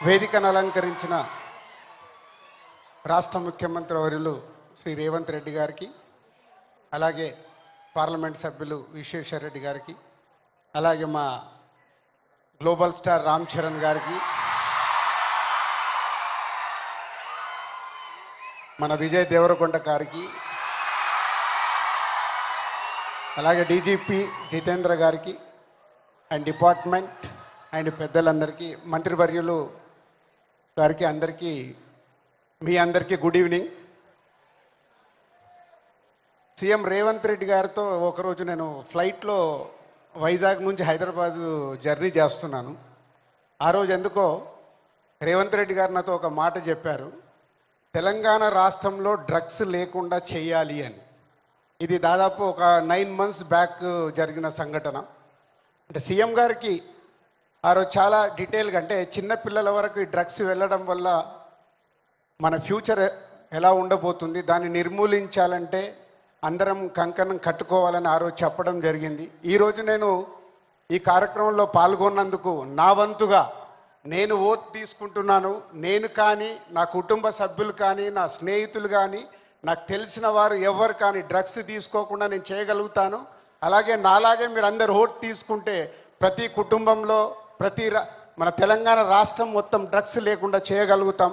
వేదికను అలంకరించిన రాష్ట్ర ముఖ్యమంత్రి వర్యులు శ్రీ రేవంత్ రెడ్డి గారికి, అలాగే పార్లమెంట్ సభ్యులు విశ్వేశ్వర రెడ్డి గారికి, అలాగే మా గ్లోబల్ స్టార్ రామ్ చరణ్ గారికి, మన విజయ్ దేవరకొండ గారికి, అలాగే డీజీపీ జితేంద్ర గారికి అండ్ డిపార్ట్మెంట్ అండ్ పెద్దలందరికీ, మంత్రివర్యులు గారికి, అందరికీ మీ అందరికీ good evening. CM Revanth Reddy గారితో ఒకరోజు నేను ఫ్లైట్లో వైజాగ్ నుంచి హైదరాబాద్ జర్నీ చేస్తున్నాను. ఆ రోజు ఎందుకో రేవంత్ రెడ్డి గారు నాతో ఒక మాట చెప్పారు, తెలంగాణ రాష్ట్రంలో డ్రగ్స్ లేకుండా చేయాలి అని. ఇది దాదాపు ఒక 9 months బ్యాక్ జరిగిన సంఘటన. అంటే సీఎం గారికి ఆ రోజు చాలా డీటెయిల్గా, అంటే చిన్నపిల్లల వరకు ఈ డ్రగ్స్ వెళ్ళడం వల్ల మన ఫ్యూచర్ ఎలా ఉండబోతుంది, దాన్ని నిర్మూలించాలంటే అందరం కంకణం కట్టుకోవాలని ఆ రోజు చెప్పడం జరిగింది. ఈరోజు నేను ఈ కార్యక్రమంలో పాల్గొన్నందుకు నా వంతుగా నేను ఓట్ తీసుకుంటున్నాను. నేను కానీ, నా కుటుంబ సభ్యులు కానీ, నా స్నేహితులు కానీ, నాకు తెలిసిన వారు ఎవరు కానీ డ్రగ్స్ తీసుకోకుండా నేను చేయగలుగుతాను. అలాగే నాలాగే మీరు అందరు ఓట్ తీసుకుంటే ప్రతి కుటుంబంలో, మన తెలంగాణ రాష్ట్రం మొత్తం డ్రగ్స్ లేకుండా చేయగలుగుతాం.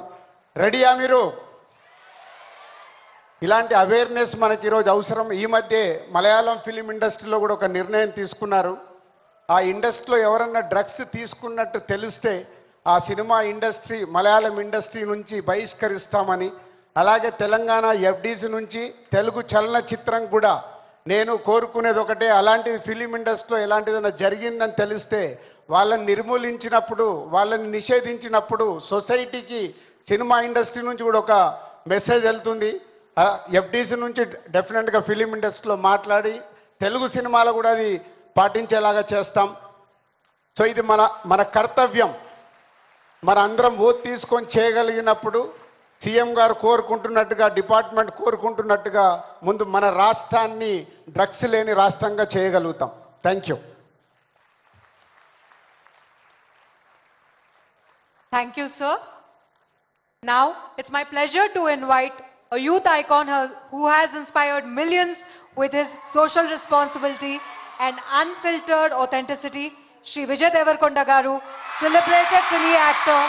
రెడీయా మీరు? ఇలాంటి అవేర్నెస్ మనకి ఈరోజు అవసరం. ఈ మధ్య మలయాళం ఫిలిం ఇండస్ట్రీలో కూడా ఒక నిర్ణయం తీసుకున్నారు. ఆ ఇండస్ట్రీలో ఎవరన్నా డ్రగ్స్ తీసుకున్నట్టు తెలిస్తే ఆ సినిమా ఇండస్ట్రీ, మలయాళం ఇండస్ట్రీ నుంచి బహిష్కరిస్తామని, అలాగే తెలంగాణ ఎఫ్డీసీ నుంచి తెలుగు చలనచిత్రం కూడా నేను కోరుకునేది ఒకటే, అలాంటిది ఫిలిం ఇండస్ట్రీలో ఎలాంటిదైనా జరిగిందని తెలిస్తే వాళ్ళని నిర్మూలించినప్పుడు, వాళ్ళని నిషేధించినప్పుడు సొసైటీకి, సినిమా ఇండస్ట్రీ నుంచి కూడా ఒక మెసేజ్ వెళ్తుంది. ఎఫ్డీసీ నుంచి డెఫినెట్గా ఫిలిం ఇండస్ట్రీలో మాట్లాడి తెలుగు సినిమాలో కూడా అది పాటించేలాగా చేస్తాం. సో ఇది మన కర్తవ్యం. మన అందరం ఓట్ తీసుకొని చేయగలిగినప్పుడు సీఎం గారు కోరుకుంటున్నట్టుగా, డిపార్ట్మెంట్ కోరుకుంటున్నట్టుగా ముందు మన రాష్ట్రాన్ని డ్రగ్స్ లేని రాష్ట్రంగా చేయగలుగుతాం. Thank you. Thank you, sir. Now, it's my pleasure to invite a youth icon who has inspired millions with his social responsibility and unfiltered authenticity, Shri Vijay Devarkonda Garu, celebrated cine actor,